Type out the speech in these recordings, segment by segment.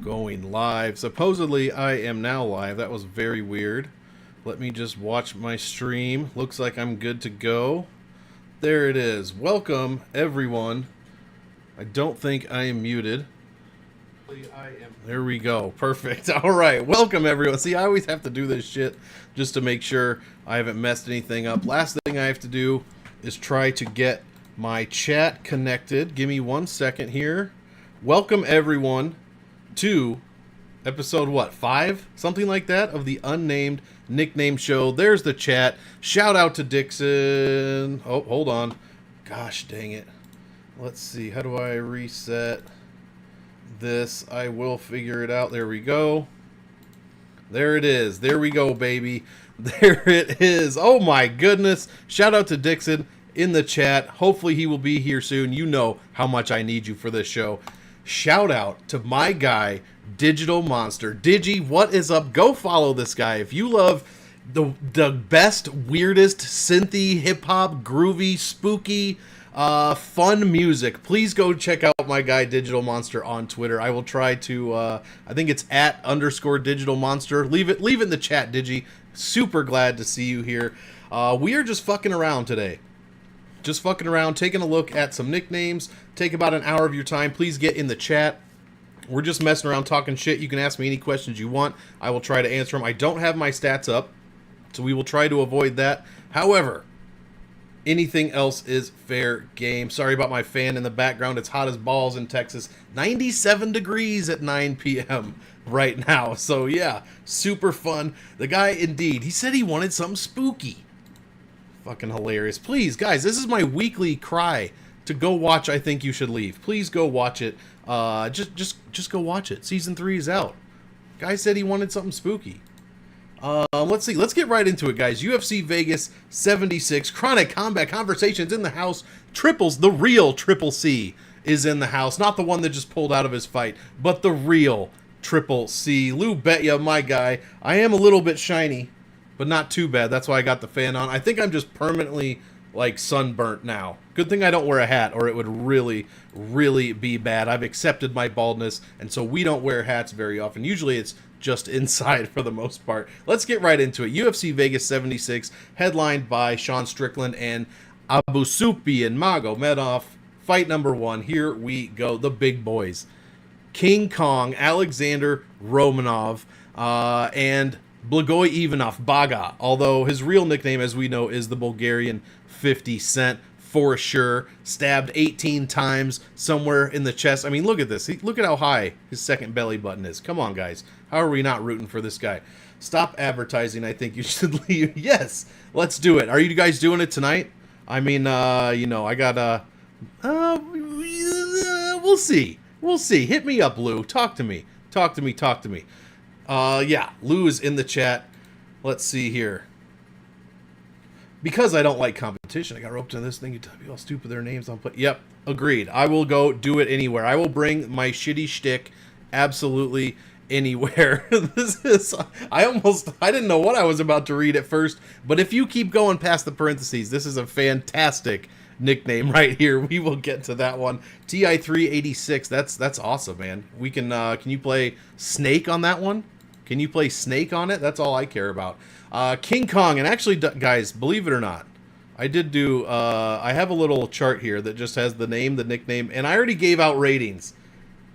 Going live. Supposedly, I am now live. That was very weird. Let me just watch my stream. Looks like I'm good to go. There it is. Welcome, everyone. I don't think I am muted. There we go. Perfect. All right. Welcome, everyone. See, I always have to do this shit just to make sure I haven't messed anything up. Last thing I have to do is try to get my chat connected. Give me 1 second here. Welcome, everyone, to episode, 5? Something like that, of the Unnamed Nickname Show. There's the chat. Shout out to Dixon. Oh, hold on. Gosh, dang it. Let's see. How do I reset this? I will figure it out. There we go. There it is. There we go, baby. There it is. Oh, my goodness. Shout out to Dixon in the chat. Hopefully he will be here soon. You know how much I need you for this show. Shout out to my guy, Digital Monster. Digi, what is up? Go follow this guy. If you love the best, weirdest, synthy, hip-hop, groovy, spooky, fun music, please go check out my guy, Digital Monster, on Twitter. I will try to, I think it's @_Digital Monster. Leave it in the chat, Digi. Super glad to see you here. We are just fucking around today. Just fucking around, taking a look at some nicknames. Take about an hour of your time. Please get in the chat. We're just messing around, talking shit. You can ask me any questions you want. I will try to answer them. I don't have my stats up, so we will try to avoid that. However, anything else is fair game. Sorry about my fan in the background. It's hot as balls in Texas. 97 degrees at 9 p.m. right now. So yeah, super fun. The guy, indeed, he said he wanted something spooky. Fucking hilarious. Please, guys, this is my weekly cry to go watch I Think You Should Leave. Please go watch it. Just go watch it. Season 3 is out. Guy said he wanted something spooky. Let's see. Let's get right into it, guys. UFC Vegas 76. Chronic Combat Conversations in the house. Triples, the real Triple C is in the house. Not the one that just pulled out of his fight, but the real Triple C. Lou Betya, my guy. I am a little bit shiny, but not too bad. That's why I got the fan on. I think I'm just permanently, like, sunburnt now. Good thing I don't wear a hat, or it would really, really be bad. I've accepted my baldness, and so we don't wear hats very often. Usually it's just inside for the most part. Let's get right into it. UFC Vegas 76, headlined by Sean Strickland and Abusupi and Magomedov. Fight number 1. Here we go. The big boys. King Kong, Alexander Romanov, and Blagoy Ivanov, Baga, although his real nickname, as we know, is the Bulgarian 50 Cent, for sure. Stabbed 18 times somewhere in the chest. I mean, look at this. Look at how high his second belly button is. Come on, guys. How are we not rooting for this guy? Stop advertising. I think you should leave. Yes, let's do it. Are you guys doing it tonight? I mean, you know, I got, we'll see. We'll see. Hit me up, Lou. Talk to me. Talk to me. Talk to me. Yeah, Lou is in the chat. Let's see here. Because I don't like competition, I got roped into this thing. You tell me how stupid their names on play. Yep, agreed. I will go do it anywhere. I will bring my shitty shtick absolutely anywhere. I didn't know what I was about to read at first, but if you keep going past the parentheses, this is a fantastic nickname right here. We will get to that one. TI 386. That's awesome, man. We can you play Snake on that one? Can you play Snake on it? That's all I care about. King Kong, and actually, guys, believe it or not, I did do, I have a little chart here that just has the name, the nickname, and I already gave out ratings.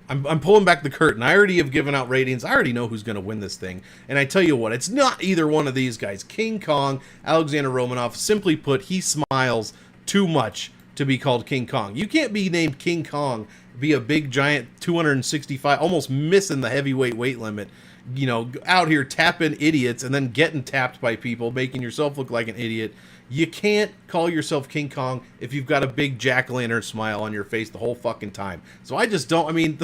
I'm pulling back the curtain. I already have given out ratings. I already know who's going to win this thing. And I tell you what, it's not either one of these guys. King Kong, Alexander Romanov, simply put, he smiles too much to be called King Kong. You can't be named King Kong, be a big, giant 265, almost missing the heavyweight weight limit, you know, out here tapping idiots and then getting tapped by people, making yourself look like an idiot. You can't call yourself King Kong if you've got a big jack-o'-lantern smile on your face the whole fucking time. So I just don't, I mean,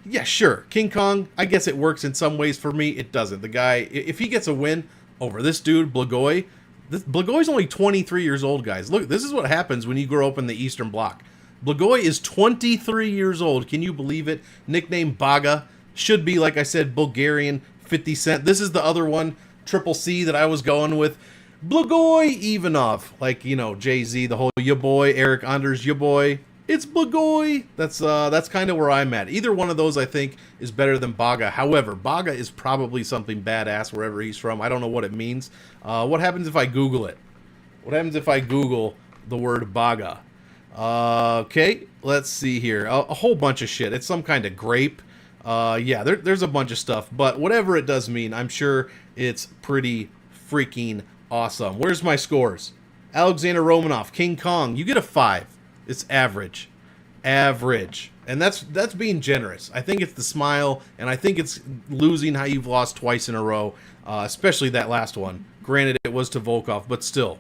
yeah, sure, King Kong, I guess it works in some ways. For me, it doesn't. The guy, if he gets a win over this dude, Blagoy, Blagoy's only 23 years old, guys. Look, this is what happens when you grow up in the Eastern Bloc. Blagoy is 23 years old. Can you believe it? Nickname Baga. Should be, like I said, Bulgarian 50 Cent. This is the other one, Triple C, that I was going with. Blagoy Ivanov. Like, you know, Jay-Z, the whole ya boy, Eric Anders, ya boy. It's Blagoy. That's kind of where I'm at. Either one of those I think is better than Baga. However, Baga is probably something badass wherever he's from. I don't know what it means. What happens if I Google it? What happens if I Google the word Baga? Okay, let's see here. A whole bunch of shit. It's some kind of grape. Yeah, there's a bunch of stuff. But whatever it does mean, I'm sure it's pretty freaking awesome. Where's my scores? Alexander Romanov, King Kong. You get a 5. It's average. Average. And that's being generous. I think it's the smile, and I think it's losing how you've lost twice in a row, especially that last one. Granted, it was to Volkov, but still.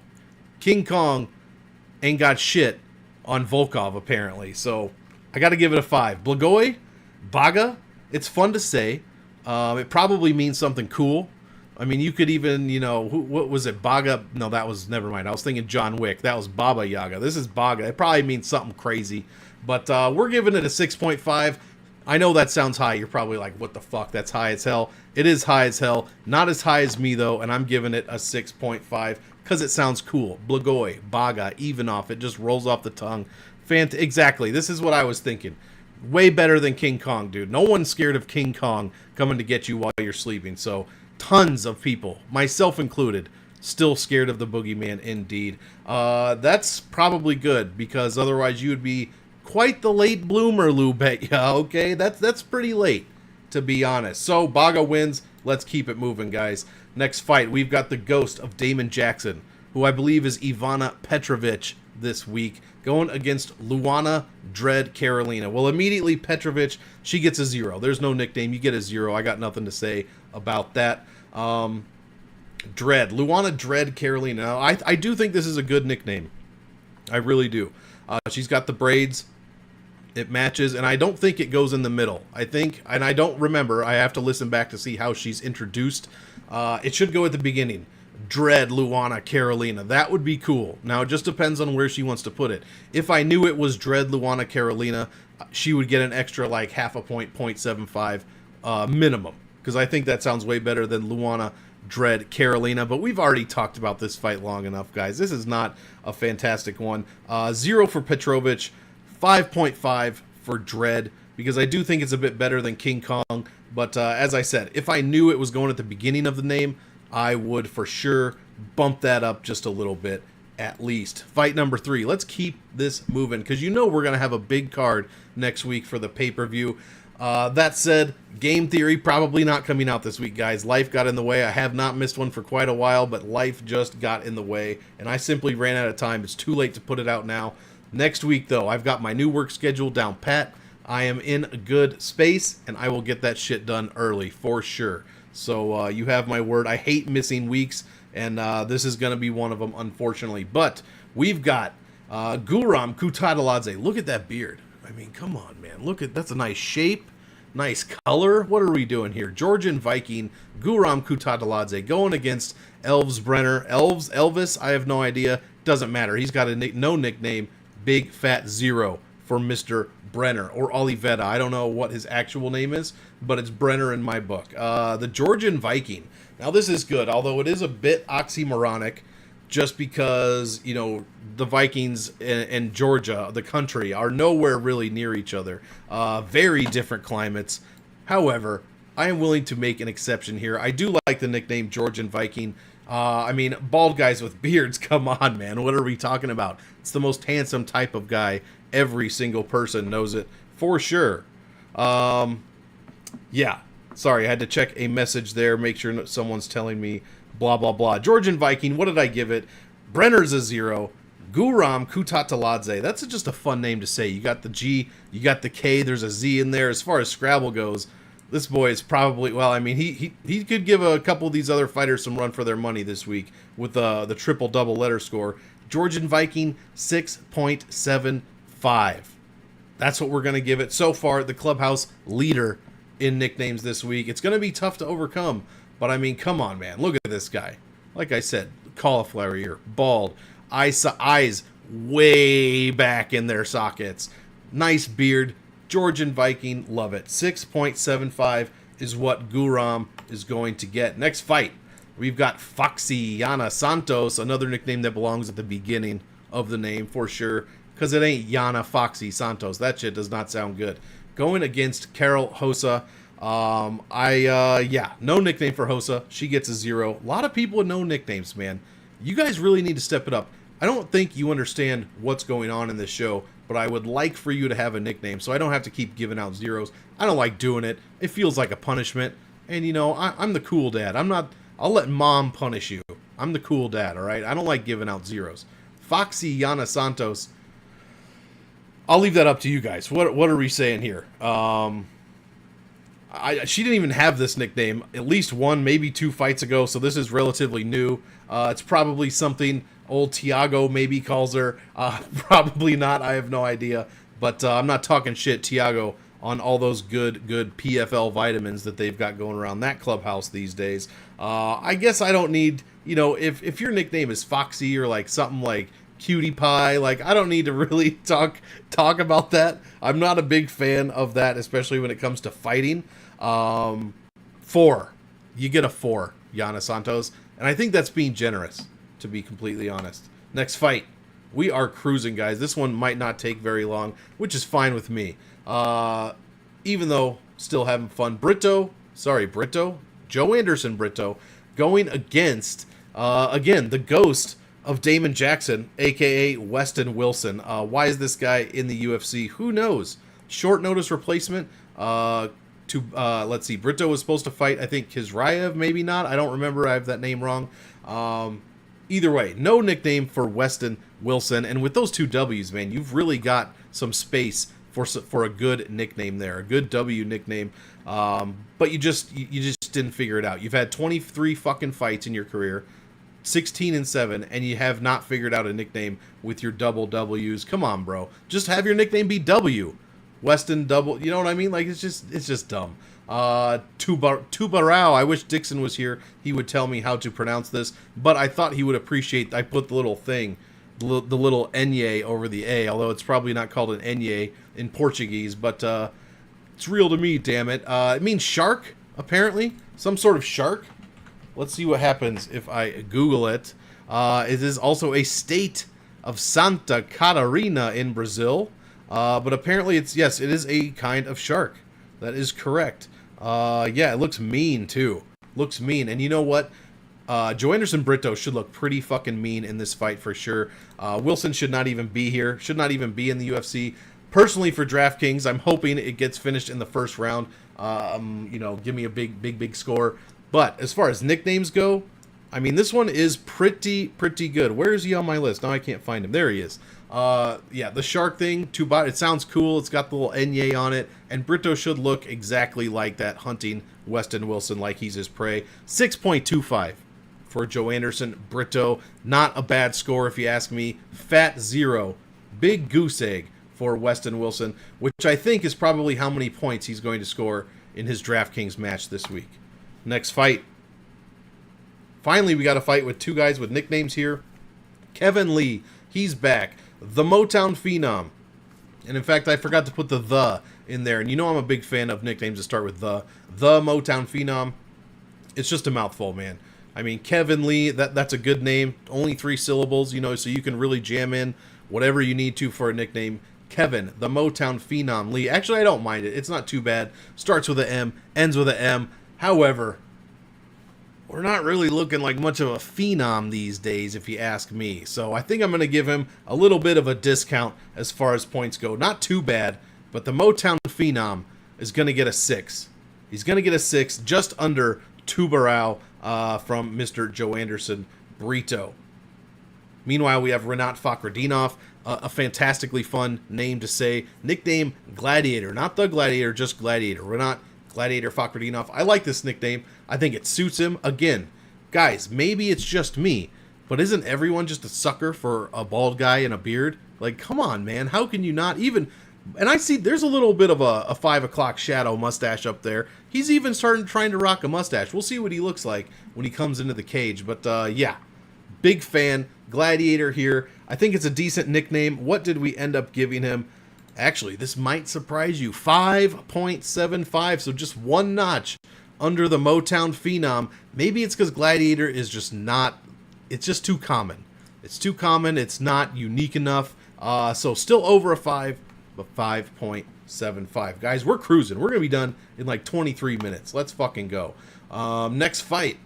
King Kong ain't got shit on Volkov, apparently. So, I got to give it a 5. Blagoy, Baga, it's fun to say. It probably means something cool. I mean, you could even, what was it? Baga? No, that was, never mind. I was thinking John Wick. That was Baba Yaga. This is Baga. It probably means something crazy. But we're giving it a 6.5. I know that sounds high. You're probably like, what the fuck? That's high as hell. It is high as hell. Not as high as me, though, and I'm giving it a 6.5 because it sounds cool. Blagoy, Baga, Ivanov. It just rolls off the tongue. Exactly. This is what I was thinking. Way better than King Kong, dude. No one's scared of King Kong coming to get you while you're sleeping. So, tons of people, myself included, still scared of the boogeyman indeed. That's probably good, because otherwise you would be quite the late bloomer, Lou bet ya, okay? That's pretty late, to be honest. So, Baga wins. Let's keep it moving, guys. Next fight, we've got the ghost of Damon Jackson, who I believe is Ivana Petrovich this week, going against Luana Dread Carolina. Well, immediately, Petrovich, she gets a 0. There's no nickname. You get a 0. I got nothing to say about that. Dread. Luana Dread Carolina. Now, I do think this is a good nickname. I really do. She's got the braids. It matches, and I don't think it goes in the middle. I think, and I don't remember. I have to listen back to see how she's introduced. It should go at the beginning. Dread Luana Carolina. That would be cool. Now, it just depends on where she wants to put it. If I knew it was Dread Luana Carolina, she would get an extra, like, half a point, 0.75 minimum. Because I think that sounds way better than Luana Dread Carolina. But we've already talked about this fight long enough, guys. This is not a fantastic one. 0 for Petrovich, 5.5 for Dread, because I do think it's a bit better than King Kong. But as I said, if I knew it was going at the beginning of the name, I would for sure bump that up just a little bit, at least. Fight number 3. Let's keep this moving, because you know we're going to have a big card next week for the pay-per-view. That said, Game Theory probably not coming out this week, guys. Life got in the way. I have not missed one for quite a while, but life just got in the way, and I simply ran out of time. It's too late to put it out now. Next week, though, I've got my new work schedule down pat. I am in a good space, and I will get that shit done early, for sure. So, you have my word. I hate missing weeks, and this is going to be one of them, unfortunately. But we've got Guram Kutataladze. Look at that beard. I mean, come on, man. Look at, that's a nice shape, nice color. What are we doing here? Georgian Viking, Guram Kutataladze going against Elvis, I have no idea. Doesn't matter. He's got no nickname. Big fat 0 for Mr. Brenner or Olivetta. I don't know what his actual name is, but it's Brenner in my book. The Georgian Viking. Now, this is good, although it is a bit oxymoronic, just because, you know, the Vikings and Georgia, the country, are nowhere really near each other. Very different climates. However, I am willing to make an exception here. I do like the nickname Georgian Viking. I mean, bald guys with beards, come on, man. What are we talking about? It's the most handsome type of guy. Every single person knows it, for sure. Yeah. Sorry, I had to check a message there, make sure someone's telling me blah, blah, blah. Georgian Viking, what did I give it? Brenner's a 0. Guram Kutataladze. That's just a fun name to say. You got the G, you got the K, there's a Z in there. As far as Scrabble goes, this boy is probably, well, I mean, he could give a couple of these other fighters some run for their money this week with the triple-double letter score. Georgian Viking, 6.75. That's what we're going to give it. So far, the clubhouse leader in nicknames this week. It's going to be tough to overcome, but I mean, come on, man. Look at this guy. Like I said, cauliflower ear, bald, eyes way back in their sockets. Nice beard. Georgian Viking, love it. 6.75 is what Guram is going to get. Next fight, we've got Foxy Yana Santos, another nickname that belongs at the beginning of the name for sure. because it ain't Yana Foxy Santos. That shit does not sound good. Going against Carol Hosa. No nickname for Hosa. She gets a 0. A lot of people with no nicknames, man. You guys really need to step it up. I don't think you understand what's going on in this show, but I would like for you to have a nickname so I don't have to keep giving out 0s. I don't like doing it. It feels like a punishment. And, you know, I'm the cool dad. I'll let mom punish you. I'm the cool dad, all right? I don't like giving out 0s. Foxy Yana Santos. I'll leave that up to you guys. What are we saying here? She didn't even have this nickname at least 1, maybe 2 fights ago, so this is relatively new. It's probably something old Tiago maybe calls her. Probably not. I have no idea. But I'm not talking shit, Tiago, on all those good PFL vitamins that they've got going around that clubhouse these days. I guess I don't need, you know, if your nickname is Foxy or like something like Cutie Pie, like I don't need to really talk about that. I'm not a big fan of that, especially when it comes to fighting. 4. You get a 4, Yana Santos. And I think that's being generous, to be completely honest. Next fight. We are cruising, guys. This one might not take very long, which is fine with me. Even though still having fun. Joe Anderson Brito, going against, again, the ghost of Damon Jackson, a.k.a. Weston Wilson. Why is this guy in the UFC? Who knows? Short notice replacement. Let's see. Brito was supposed to fight, I think, Kizraev, maybe not. I don't remember. I have that name wrong. Either way, no nickname for Weston Wilson. And with those 2 W's, man, you've really got some space for a good nickname there, a good W nickname. But you just didn't figure it out. You've had 23 fucking fights in your career, 16-7, and you have not figured out a nickname with your double W's. Come on, bro. Just have your nickname be W. Weston double, you know what I mean? Like, it's just dumb. Tubarão, I wish Dixon was here. He would tell me how to pronounce this, but I thought he would appreciate, I put the little thing, the little enye over the A, although it's probably not called an enye in Portuguese, but it's real to me, damn it. It means shark, apparently. Some sort of shark. Let's see what happens if I Google it. It is also a state of Santa Catarina in Brazil. But apparently it is a kind of shark. That is correct. Yeah, it looks mean too. Looks mean. And you know what? Joe Anderson Brito should look pretty fucking mean in this fight for sure. Wilson should not even be here. Should not even be in the UFC. Personally, for DraftKings, I'm hoping it gets finished in the first round. You know, give me a big score. But as far as nicknames go, I mean, this one is pretty good. Where is he on my list? Now I can't find him. There he is. Yeah, the shark thing, it sounds cool. It's got the little enye on it, and Brito should look exactly like that, hunting Weston Wilson like he's his prey. 6.25 for Joe Anderson Brito. Not a bad score if you ask me. Fat 0. Big goose egg for Weston Wilson, which I think is probably how many points he's going to score in his DraftKings match this week. Next fight. Finally, we got a fight with 2 guys with nicknames here. Kevin Lee, he's back. The Motown Phenom. And in fact, I forgot to put the in there. And you know I'm a big fan of nicknames that start with the. The Motown Phenom. It's just a mouthful, man. I mean, Kevin Lee, that's a good name. Only 3 syllables, you know, so you can really jam in whatever you need to for a nickname. Kevin, the Motown Phenom Lee. Actually, I don't mind it. It's not too bad. Starts with an M, ends with an M. However, we're not really looking like much of a phenom these days, if you ask me. So I think I'm going to give him a little bit of a discount as far as points go. Not too bad, but the Motown Phenom is going to get a 6. He's going to get a 6, just under Tubarão from Mr. Joe Anderson Brito. Meanwhile, we have Rinat Fakhretdinov, a fantastically fun name to say. Nickname Gladiator. Not the Gladiator, just Gladiator. Rinat Gladiator Fakhretdinov. I like this nickname. I think it suits him. Again, guys, maybe it's just me, but isn't everyone just a sucker for a bald guy and a beard? Like, come on, man. How can you not even... And I see there's a little bit of a 5 o'clock shadow mustache up there. He's even trying to rock a mustache. We'll see what he looks like when he comes into the cage. But, yeah, big fan. Gladiator here. I think it's a decent nickname. What did we end up giving him? Actually, this might surprise you. 5.75, so just 1 notch under the Motown Phenom. Maybe it's because Gladiator is just not... It's just too common. It's too common. It's not unique enough. So still over a 5, but 5.75. Guys, we're cruising. We're going to be done in like 23 minutes. Let's fucking go. Next fight.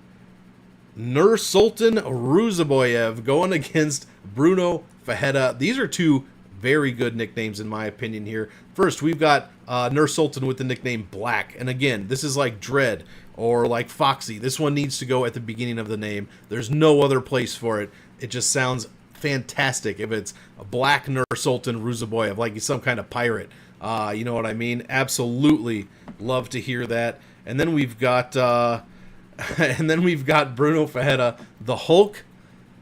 Nursultan Ruzaboyev going against Bruno Fajeda. These are two very good nicknames in my opinion here. First, we've got Nursultan with the nickname Black. And again, this is like Dread or like Foxy. This one needs to go at the beginning of the name. There's no other place for it. It just sounds fantastic if it's a Black Nursultan Ruzaboyev, like he's some kind of pirate. You know what I mean? Absolutely love to hear that. And then we've got Bruno Fajeda, the Hulk.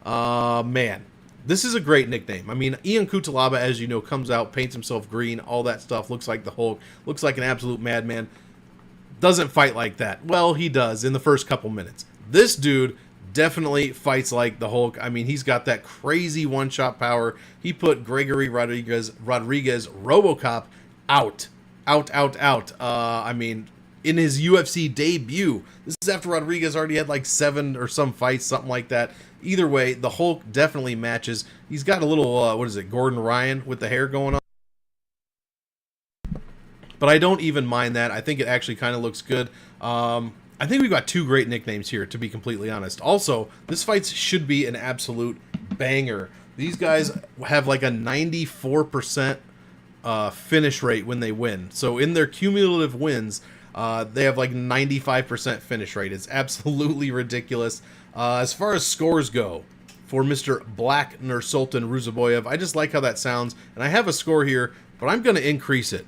Man, this is a great nickname. I mean, Ian Kutalaba, as you know, comes out, paints himself green, all that stuff, looks like the Hulk, looks like an absolute madman. Doesn't fight like that. Well, he does in the first couple minutes. This dude definitely fights like the Hulk. I mean, he's got that crazy one-shot power. He put Gregory Rodriguez RoboCop out. I mean, in his UFC debut. This is after Rodriguez already had like 7 or some fights, something like that. Either way, the Hulk definitely matches. He's got a little, Gordon Ryan with the hair going on. But I don't even mind that. I think it actually kind of looks good. I think we've got 2 great nicknames here, to be completely honest. Also, this fight should be an absolute banger. These guys have like a 94% finish rate when they win. So in their cumulative wins, they have like 95% finish rate. It's absolutely ridiculous. As far as scores go, for Mr. Black Nursultan Ruzaboyev, I just like how that sounds. And I have a score here, but I'm going to increase it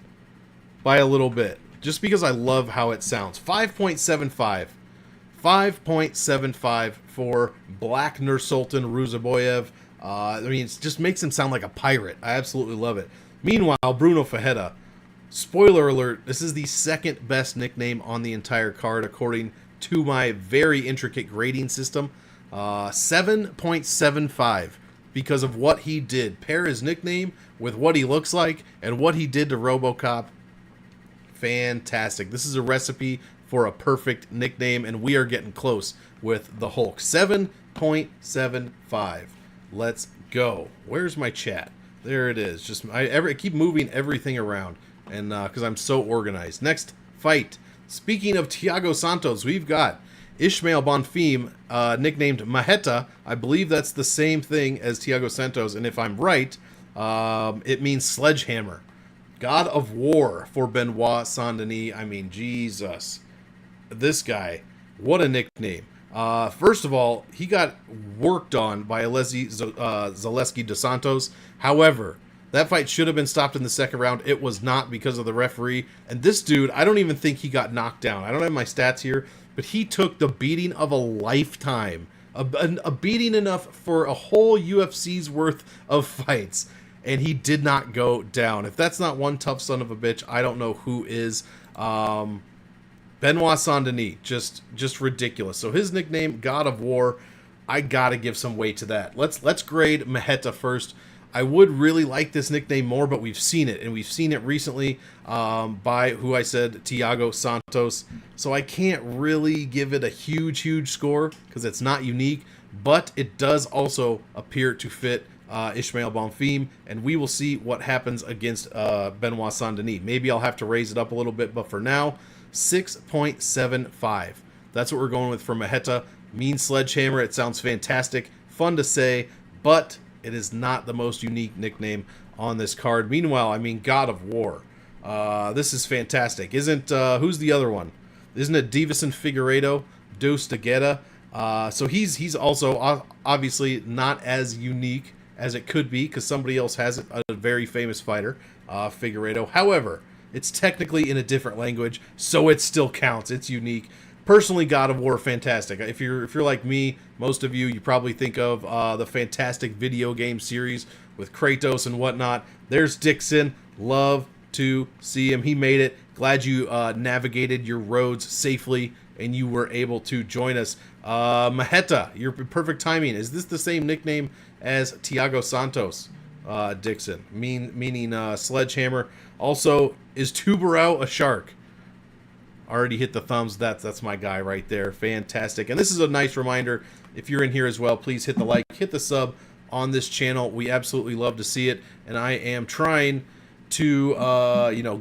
by a little bit, just because I love how it sounds. 5.75. 5.75 for Black Nursultan Ruzaboyev. I mean, it just makes him sound like a pirate. I absolutely love it. Meanwhile, Bruno Fajeda, spoiler alert, this is the second best nickname on the entire card, according to my very intricate grading system. 7.75 because of what he did. Pair his nickname with what he looks like and what he did to RoboCop. Fantastic. This is a recipe for a perfect nickname, and we are getting close with the Hulk. 7.75. Let's go. Where's my chat? There it is. Just I keep moving everything around, and because I'm so organized. Next fight. Speaking of Thiago Santos, we've got Ishmael Bonfim, nicknamed Maheta. I believe that's the same thing as Thiago Santos, and if I'm right, it means sledgehammer. God of War for Benoit Saint-Denis. I mean, Jesus. This guy, what a nickname. First of all, he got worked on by Zaleski dos Santos. However, that fight should have been stopped in the second round. It was not because of the referee. And this dude, I don't even think he got knocked down. I don't have my stats here, but he took the beating of a lifetime. A beating enough for a whole UFC's worth of fights. And he did not go down. If that's not one tough son of a bitch, I don't know who is. Benoit Saint-Denis, just ridiculous. So his nickname, God of War, I gotta give some weight to that. Let's grade Maheta first. I would really like this nickname more, but we've seen it, and we've seen it recently by who I said, Thiago Santos. So I can't really give it a huge score because it's not unique, but it does also appear to fit Ishmael Bonfim, and we will see what happens against Benoit Saint-Denis. Maybe I'll have to raise it up a little bit, but for now, 6.75. That's what we're going with for Maheta. Mean sledgehammer. It sounds fantastic, fun to say, but it is not the most unique nickname on this card. Meanwhile, I mean, God of War. This is fantastic. Isn't who's the other one? Isn't it Davison Figueiredo, Dos de Guerra? So he's also obviously not as unique as it could be, because somebody else has it, a very famous fighter, Figueiredo. However, it's technically in a different language, so it still counts. It's unique. Personally, God of War, fantastic. If you're like me, most of you probably think of the fantastic video game series with Kratos and whatnot. There's Dixon. Love to see him. He made it. Glad you navigated your roads safely and you were able to join us. Maheta, your perfect timing. Is this the same nickname as Thiago Santos, Dixon? Meaning sledgehammer. Also, is Tubarão a shark? Already hit the thumbs. That's my guy right there. Fantastic. And this is a nice reminder. If you're in here as well, please hit the like, hit the sub, on this channel. We absolutely love to see it, and I am trying to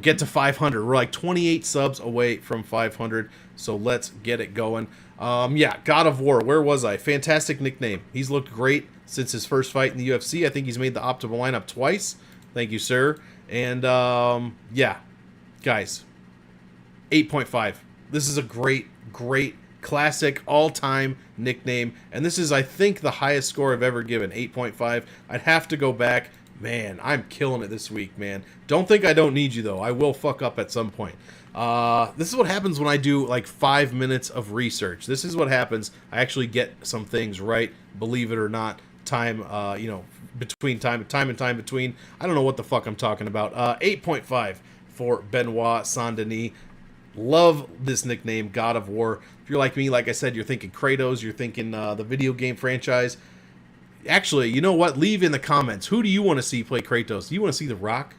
get to 500. We're like 28 subs away from 500, so let's get it going. Yeah, God of War, where was I? Fantastic nickname. He's looked great since his first fight in the UFC. I think he's made the optimal lineup twice. Thank you, sir. And yeah, guys, 8.5. This is a great classic all-time nickname, and this is, I think, the highest score I've ever given, 8.5. I'd have to go back. Man, I'm killing it this week, man. Don't think I don't need you, though. I will fuck up at some point. This is what happens when I do like 5 minutes of research. This is what happens. I actually get some things right, believe it or not. Time, between time and time between. I don't know what the fuck I'm talking about. 8.5 for Benoit Saint-Denis. Love this nickname, God of War. If you're like me, like I said, you're thinking Kratos, you're thinking the video game franchise. Actually, you know what? Leave in the comments. Who do you want to see play Kratos? Do you want to see The Rock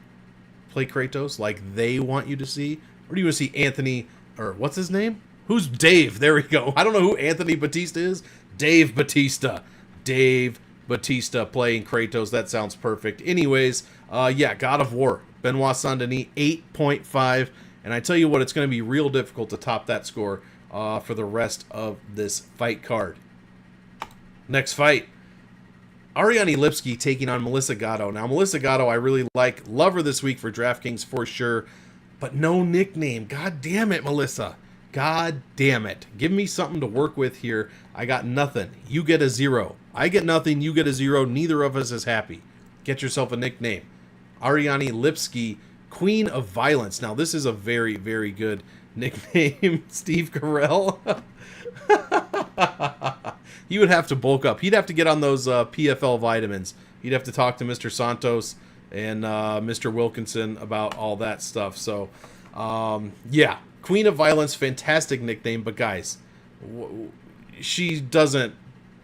play Kratos like they want you to see? Or do you want to see Anthony, or what's his name? Who's Dave? There we go. I don't know who Anthony Batista is. Dave Batista. Dave Batista playing Kratos. That sounds perfect. Anyways, yeah, God of War. Benoit Saint-Denis, 8.5. And I tell you what, it's going to be real difficult to top that score for the rest of this fight card. Next fight. Ariane Lipski taking on Melissa Gatto. Now, Melissa Gatto, I really like. Love her this week for DraftKings for sure. But no nickname. God damn it, Melissa. God damn it. Give me something to work with here. I got nothing. You get a 0. I get nothing. You get a 0. Neither of us is happy. Get yourself a nickname. Ariane Lipski, Queen of Violence. Now, this is a very, very good nickname. Steve Carell. He would have to bulk up. He'd have to get on those PFL vitamins. He'd have to talk to Mr. Santos and Mr. Wilkinson about all that stuff. So, yeah. Queen of Violence, fantastic nickname. But, guys, she doesn't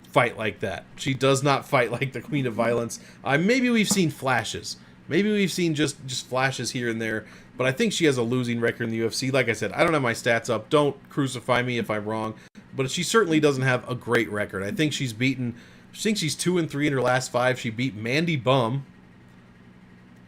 fight like that. She does not fight like the Queen of Violence. Maybe we've seen flashes. Maybe we've seen just flashes here and there. But I think she has a losing record in the UFC. Like I said, I don't have my stats up. Don't crucify me if I'm wrong. But she certainly doesn't have a great record. I think she's beaten... I think she's 2-3 in her last 5. She beat Mandy Bum.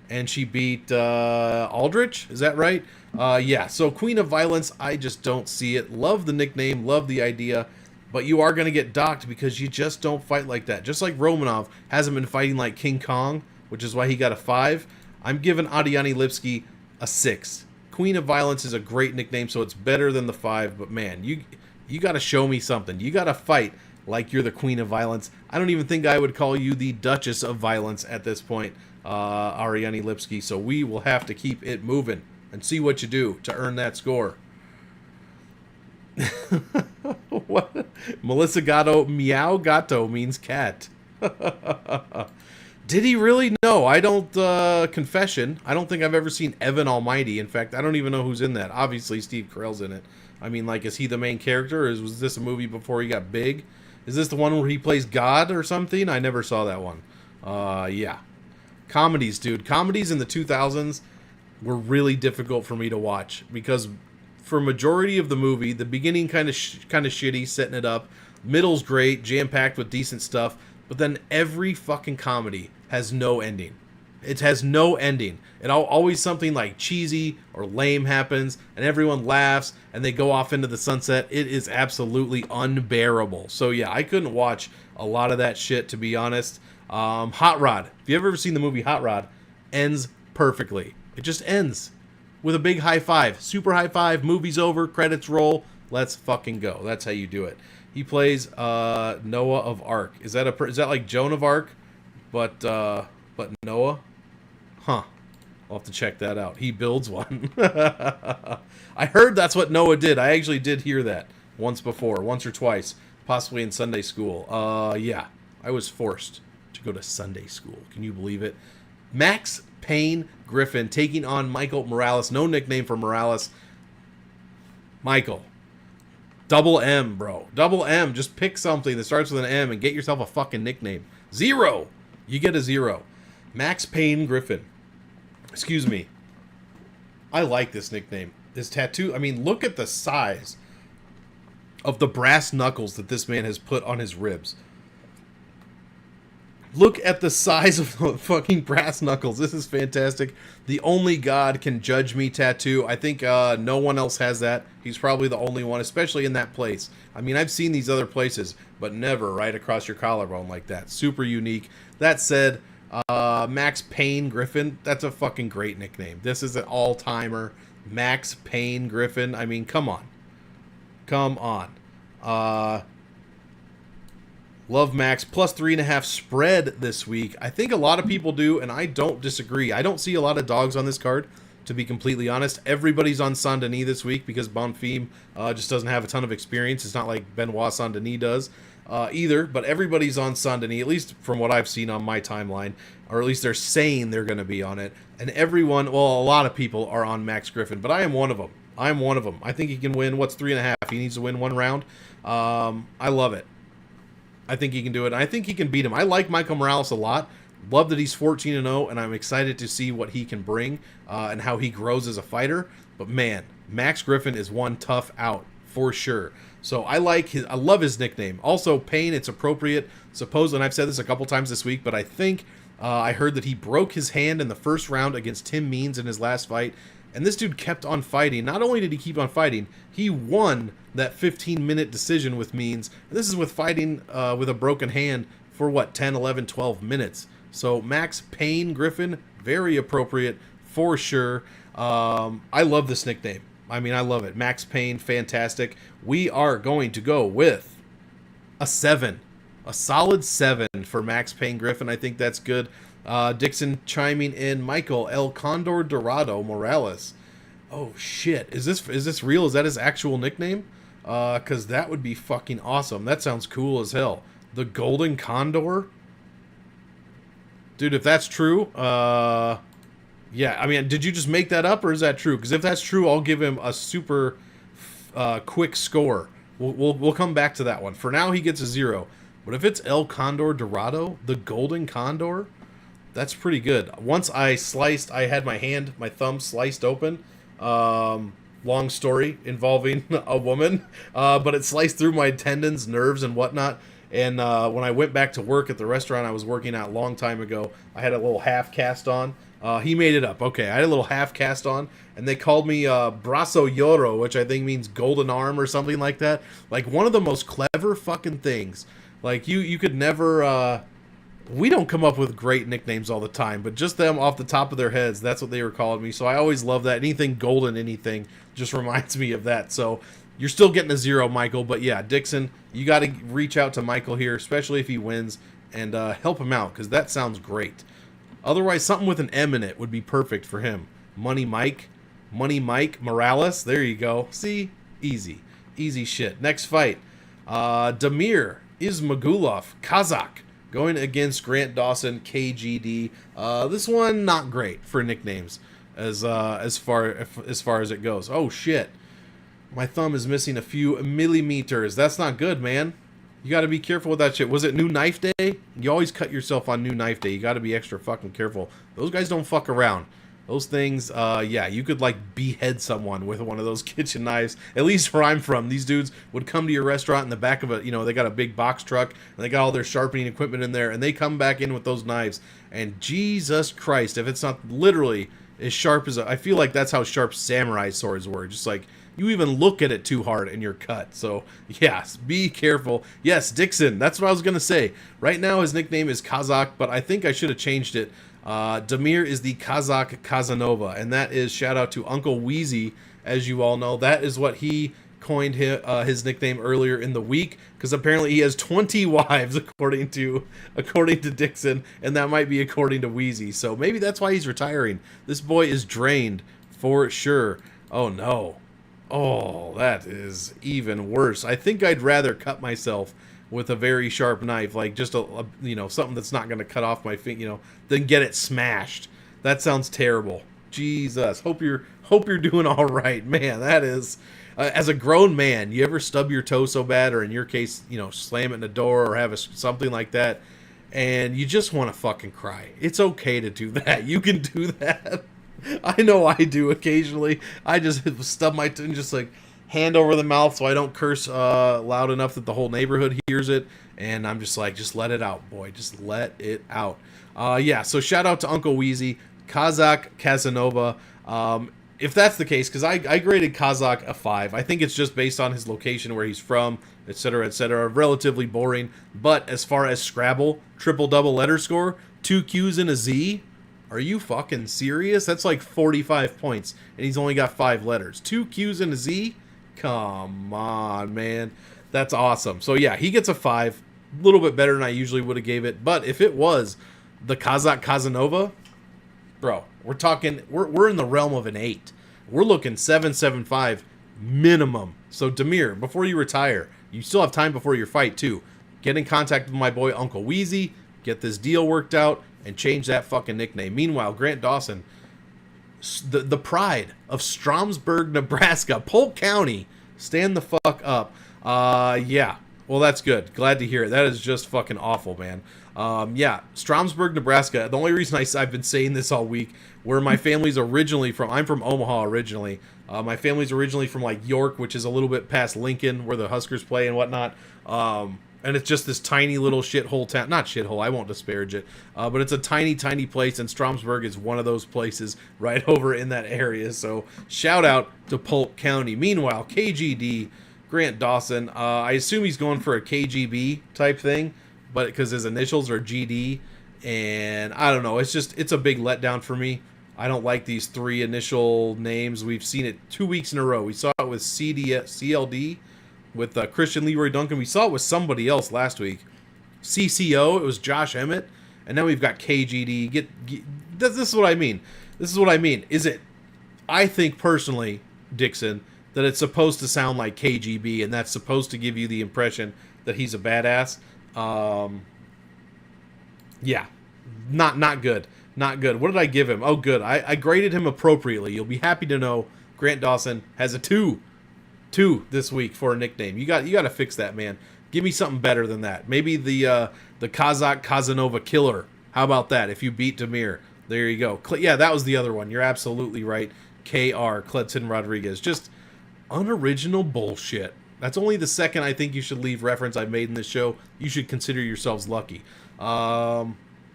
And she beat Aldrich. Is that right? Yeah, so Queen of Violence, I just don't see it. Love the nickname. Love the idea. But you are going to get docked because you just don't fight like that. Just like Romanov hasn't been fighting like King Kong, which is why he got a 5. I'm giving Ariane Lipski a 6. Queen of Violence is a great nickname, so it's better than the 5. But, man, you got to show me something. You got to fight like you're the Queen of Violence. I don't even think I would call you the Duchess of Violence at this point, Ariane Lipski. So we will have to keep it moving and see what you do to earn that score. What? Melissa Gatto, meow gato means cat. Did he really? No, I don't, confession. I don't think I've ever seen Evan Almighty. In fact, I don't even know who's in that. Obviously, Steve Carell's in it. I mean, like, is he the main character, or was this a movie before he got big? Is this the one where he plays God or something? I never saw that one. Yeah. Comedies, dude. Comedies in the 2000s were really difficult for me to watch because for majority of the movie, the beginning kind of shitty, setting it up. Middle's great, jam-packed with decent stuff. But then every fucking comedy has no ending. It has no ending. It always something like cheesy or lame happens, and everyone laughs, and they go off into the sunset. It is absolutely unbearable. So yeah, I couldn't watch a lot of that shit, to be honest. Hot Rod. If you ever seen the movie Hot Rod, ends perfectly. It just ends with a big high five. Super high five, movie's over, credits roll, let's fucking go. That's how you do it. He plays Noah of Ark. Is that like Joan of Arc, but Noah? Huh. I'll have to check that out. He builds one. I heard that's what Noah did. I actually did hear that once or twice, possibly in Sunday school. Yeah, I was forced to go to Sunday school. Can you believe it? Max Payne Griffin taking on Michael Morales. No nickname for Morales. Michael. Double M, bro. Double M. Just pick something that starts with an M and get yourself a fucking nickname. 0. You get a 0. Max Payne Griffin. Excuse me. I like this nickname. This tattoo, I mean, look at the size of the brass knuckles that this man has put on his ribs. Look at the size of the fucking brass knuckles. This is fantastic. The only God can judge me tattoo. I think no one else has that. He's probably the only one, especially in that place. I mean, I've seen these other places, but never right across your collarbone like that. Super unique. That said, Max Payne Griffin, that's a fucking great nickname. This is an all-timer. Max Payne Griffin. I mean, come on. Come on. Love Max plus 3.5 spread this week. I think a lot of people do, and I don't disagree. I don't see a lot of dogs on this card, to be completely honest. Everybody's on Saint Denis this week because Bonfim just doesn't have a ton of experience. It's not like Benoit Saint Denis does either, but everybody's on Saint Denis, at least from what I've seen on my timeline, or at least they're saying they're going to be on it. And everyone, well, a lot of people are on Max Griffin, but I am one of them. I'm one of them. I think he can win. What's 3.5? He needs to win one round. I love it. I think he can do it. I think he can beat him. I like Michael Morales a lot. Love that he's 14-0, and I'm excited to see what he can bring and how he grows as a fighter. But man, Max Griffin is one tough out for sure. So I love his nickname. Also, Payne, it's appropriate. Supposedly, and I've said this a couple times this week, but I think I heard that he broke his hand in the first round against Tim Means in his last fight. And this dude kept on fighting. Not only did he keep on fighting, he won that 15-minute decision with Means. And this is with fighting with a broken hand for, 10, 11, 12 minutes. So Max Payne Griffin, very appropriate for sure. I love this nickname. I mean, I love it. Max Payne, fantastic. We are going to go with a 7. A solid 7 for Max Payne Griffin. I think that's good. Dixon chiming in. Michael El Condor Dorado Morales. Oh shit! Is this real? Is that his actual nickname? Because that would be fucking awesome. That sounds cool as hell. The Golden Condor. Dude, if that's true, yeah. I mean, did you just make that up, or is that true? Because if that's true, I'll give him a super quick score. We'll come back to that one. For now, he gets a 0. But if it's El Condor Dorado, the Golden Condor, that's pretty good. Once I had my thumb sliced open. Long story involving a woman, but it sliced through my tendons, nerves, and whatnot. And when I went back to work at the restaurant I was working at a long time ago, I had a little half cast on. He made it up. Okay, I had a little half cast on, and they called me Brazo Lloro, which I think means golden arm or something like that. Like, one of the most clever fucking things. Like, you could never... we don't come up with great nicknames all the time, but just them off the top of their heads, that's what they were calling me. So I always love that. Anything golden, anything just reminds me of that. So you're still getting a 0, Michael. But yeah, Dixon, you got to reach out to Michael here, especially if he wins, and help him out, because that sounds great. Otherwise, something with an M in it would be perfect for him. Money Mike Morales. There you go. See? Easy shit. Next fight. Damir Ismagulov, Kazakh, going against Grant Dawson, KGD. This one not great for nicknames as far as it goes. Oh shit, my thumb is missing a few millimeters. That's not good, man. You got to be careful with that shit. Was it New Knife Day? You always cut yourself on New Knife Day. You got to be extra fucking careful. Those guys don't fuck around. Those things, yeah, you could like behead someone with one of those kitchen knives. At least where I'm from, these dudes would come to your restaurant in the back of they got a big box truck, and they got all their sharpening equipment in there, and they come back in with those knives. And Jesus Christ, if it's not literally as sharp as I feel like that's how sharp samurai swords were. Just like, you even look at it too hard and you're cut. So, yes, be careful. Yes, Dixon, that's what I was going to say. Right now, his nickname is Kazakh, but I think I should have changed it. Damir is the Kazakh Casanova, and that is shout out to Uncle Wheezy, as you all know. That is what he coined his nickname earlier in the week, because apparently he has 20 wives, according to Dixon, and that might be according to Wheezy. So maybe that's why he's retiring. This boy is drained for sure. Oh no. Oh, that is even worse. I think I'd rather cut myself with a very sharp knife, like just a something that's not going to cut off my finger, than get it smashed. That sounds terrible. Jesus, hope you're doing all right, man. That is, as a grown man, you ever stub your toe so bad, or in your case, slam it in the door or have something like that, and you just want to fucking cry. It's okay to do that. You can do that. I know I do occasionally. I just stub my toe and just like hand over the mouth so I don't curse loud enough that the whole neighborhood hears it, And I'm just like, just let it out, boy. Just let it out. Yeah, so shout out to Uncle Wheezy, Kazakh Casanova. If that's the case, because I graded Kazakh a 5. I think it's just based on his location, where he's from, etc., etc. Relatively boring. But as far as Scrabble, triple-double letter score, 2 Q's and a Z, are you fucking serious? That's like 45 points, and he's only got 5 letters. 2 Q's and a Z? Come on, man. That's awesome. So yeah, he gets a 5. A little bit better than I usually would have gave it. But if it was the Kazakh Casanova, bro, we're talking, we're in the realm of an 8. We're looking 7.75 minimum. So Demir, before you retire, you still have time before your fight too. Get in contact with my boy Uncle Wheezy, get this deal worked out, and change that fucking nickname. Meanwhile, Grant Dawson, the pride of Stromsburg, Nebraska, Polk County, stand the fuck up. Yeah. Well, that's good. Glad to hear it. That is just fucking awful, man. Yeah, Stromsburg, Nebraska. The only reason I've been saying this all week, where my family's originally from, I'm from Omaha originally. My family's originally from like York, which is a little bit past Lincoln, where the Huskers play and whatnot. And it's just this tiny little shithole town. Not shithole, I won't disparage it. But it's a tiny, tiny place, and Stromsburg is one of those places right over in that area. So shout out to Polk County. Meanwhile, KGD, Grant Dawson, I assume he's going for a KGB type thing, but because his initials are GD, and I don't know, it's a big letdown for me. I don't like these 3 initial names. We've seen it 2 weeks in a row. We saw it with CLD, with Christian Leroy Duncan. We saw it with somebody else last week. CCO, it was Josh Emmett, and now we've got KGD. This is what I mean. This is what I mean. I think personally, Dixon, that it's supposed to sound like KGB, and that's supposed to give you the impression that he's a badass. Yeah, not good. Not good. What did I give him? Oh, good. I graded him appropriately. You'll be happy to know Grant Dawson has a 2 this week for a nickname. You got to fix that, man. Give me something better than that. Maybe the Kazakh Casanova Killer. How about that? If you beat Demir, there you go. Yeah, that was the other one. You're absolutely right. KR, Cledson Rodriguez. Just unoriginal bullshit. That's only the second I think you should leave reference I've made in this show. You should consider yourselves lucky.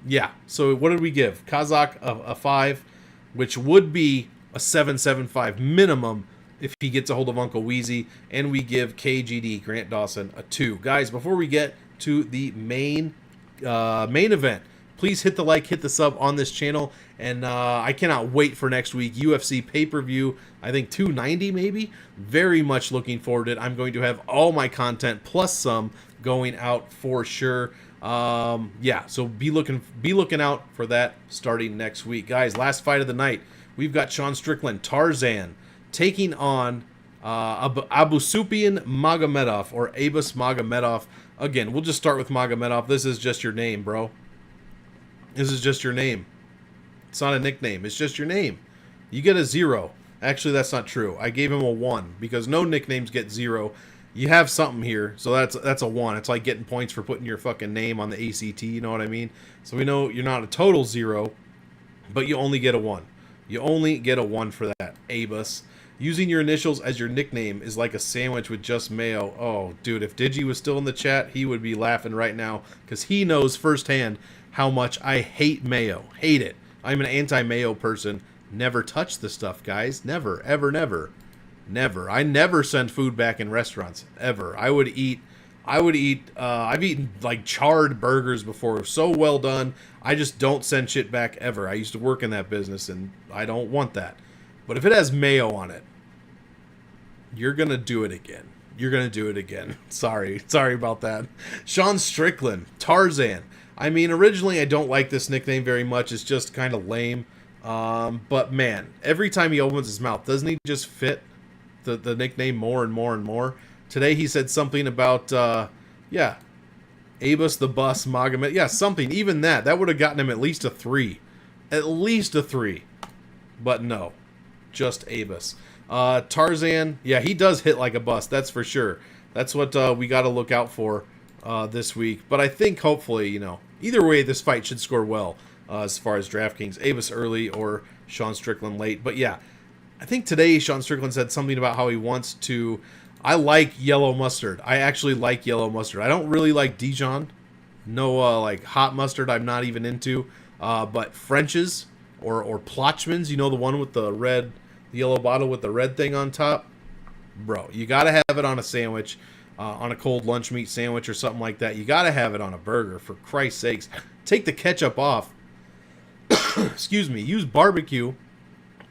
Yeah, so what did we give? Kazakh a 5, which would be a 7.75 minimum if he gets a hold of Uncle Wheezy. And we give KGD, Grant Dawson, a 2. Guys, before we get to the main event, please hit the like, hit the sub on this channel. And I cannot wait for next week. UFC pay-per-view, I think 290 maybe. Very much looking forward to it. I'm going to have all my content plus some going out for sure. Yeah, so be looking out for that starting next week. Guys, last fight of the night. We've got Sean Strickland, Tarzan, taking on Abusupian Magomedov, or Abus Magomedov. Again, we'll just start with Magomedov. This is just your name, bro. This is just your name. It's not a nickname. It's just your name. You get a 0. Actually, that's not true. I gave him a 1 because no nicknames get 0. You have something here, so that's a 1. It's like getting points for putting your fucking name on the ACT, you know what I mean? So we know you're not a total 0, but you only get a 1. You only get a 1 for that, Abus. Using your initials as your nickname is like a sandwich with just mayo. Oh, dude, if Digi was still in the chat, he would be laughing right now because he knows firsthand how much I hate mayo. Hate it. I'm an anti-mayo person. Never touch the stuff, guys. Never, ever, never. Never. I never send food back in restaurants, ever. I've eaten like charred burgers before, so well done. I just don't send shit back ever. I used to work in that business, and I don't want that. But if it has mayo on it, you're going to do it again. You're going to do it again. Sorry about that. Sean Strickland, Tarzan. I mean, originally I don't like this nickname very much. It's just kind of lame. But man, every time he opens his mouth, doesn't he just fit the nickname more and more and more? Today he said something about, yeah, Abus the Bus, Magomed. Yeah, something. Even that would have gotten him at least a 3. At least a 3. But no, just Abus. Tarzan, yeah, he does hit like a bus, that's for sure. That's what we got to look out for this week. But I think hopefully, either way, this fight should score well as far as DraftKings. Abus early or Sean Strickland late. But yeah, I think today Sean Strickland said something about how he wants to I like yellow mustard. I actually like yellow mustard. I don't really like Dijon. No, like hot mustard I'm not even into. But French's or Plotchman's, you know, the one with the yellow bottle with the red thing on top? Bro, you got to have it on a sandwich, on a cold lunch meat sandwich or something like that. You got to have it on a burger, for Christ's sakes. Take the ketchup off. Excuse me. Use barbecue,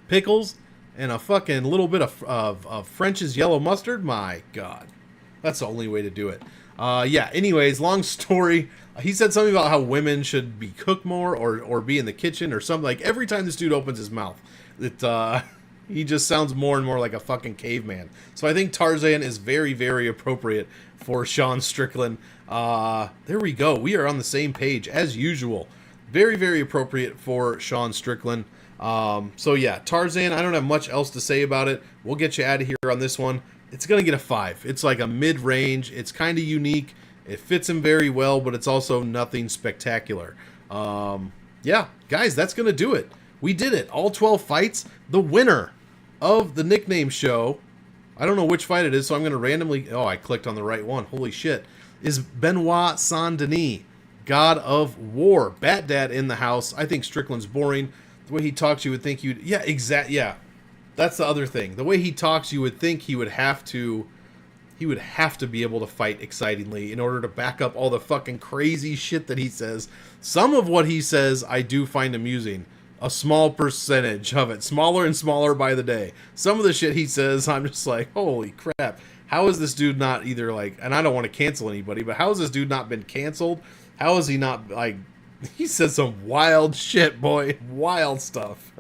pickles, and a fucking little bit of French's yellow mustard. My God. That's the only way to do it. Yeah, anyways, long story. He said something about how women should be cooked more or be in the kitchen or something. Like, every time this dude opens his mouth, he just sounds more and more like a fucking caveman. So I think Tarzan is very, very appropriate for Sean Strickland. There we go. We are on the same page as usual. Very, very appropriate for Sean Strickland. So yeah, Tarzan, I don't have much else to say about it. We'll get you out of here on this one. It's going to get a 5. It's like a mid-range. It's kind of unique. It fits him very well, but it's also nothing spectacular. Yeah, guys, that's going to do it. We did it. All 12 fights. The winner of the nickname show, I don't know which fight it is, so I'm going to randomly... Oh, I clicked on the right one. Holy shit. Is Benoit Saint-Denis, God of War. Bat Dad in the house. I think Strickland's boring. The way he talks, you would think you'd... Yeah, yeah. That's the other thing. The way he talks, you would think he would have to be able to fight excitingly in order to back up all the fucking crazy shit that he says. Some of what he says I do find amusing. A small percentage of it. Smaller and smaller by the day. Some of the shit he says, I'm just like, holy crap. How is this dude not either like... And I don't want to cancel anybody, but how has this dude not been canceled? How is he not like... He says some wild shit, boy. Wild stuff.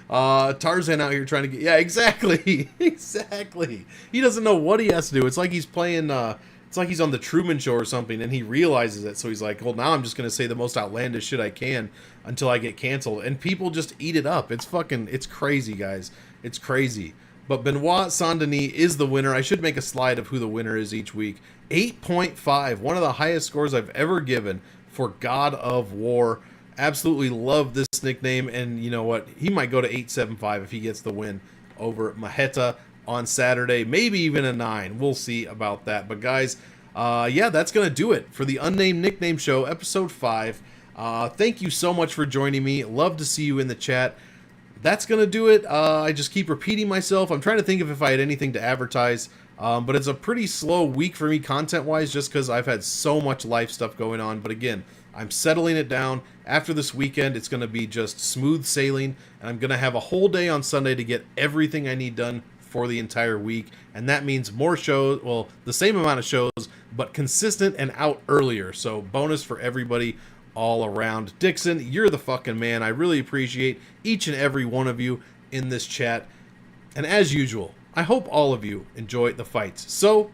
Tarzan out here trying to get... Yeah, exactly. Exactly. He doesn't know what he has to do. It's like he's playing... It's like he's on the Truman Show or something, and he realizes it. So he's like, well, now I'm just going to say the most outlandish shit I can until I get canceled. And people just eat it up. It's fucking... It's crazy, guys. It's crazy. But Benoit Saint-Denis is the winner. I should make a slide of who the winner is each week. 8.5. One of the highest scores I've ever given for God of War. Absolutely love this nickname, and you know what? He might go to 8.75 if he gets the win over Maheta on Saturday. Maybe even a 9. We'll see about that. But guys, yeah, that's going to do it for the Unnamed Nickname Show, Episode 5. Thank you so much for joining me. Love to see you in the chat. That's going to do it. I just keep repeating myself. I'm trying to think of if I had anything to advertise. But it's a pretty slow week for me content-wise just because I've had so much life stuff going on. But again, I'm settling it down. After this weekend, it's going to be just smooth sailing. And I'm going to have a whole day on Sunday to get everything I need done for the entire week. And that means more shows, well, the same amount of shows, but consistent and out earlier. So bonus for everybody all around. Dixon, you're the fucking man. I really appreciate each and every one of you in this chat. And as usual, I hope all of you enjoy the fights. So,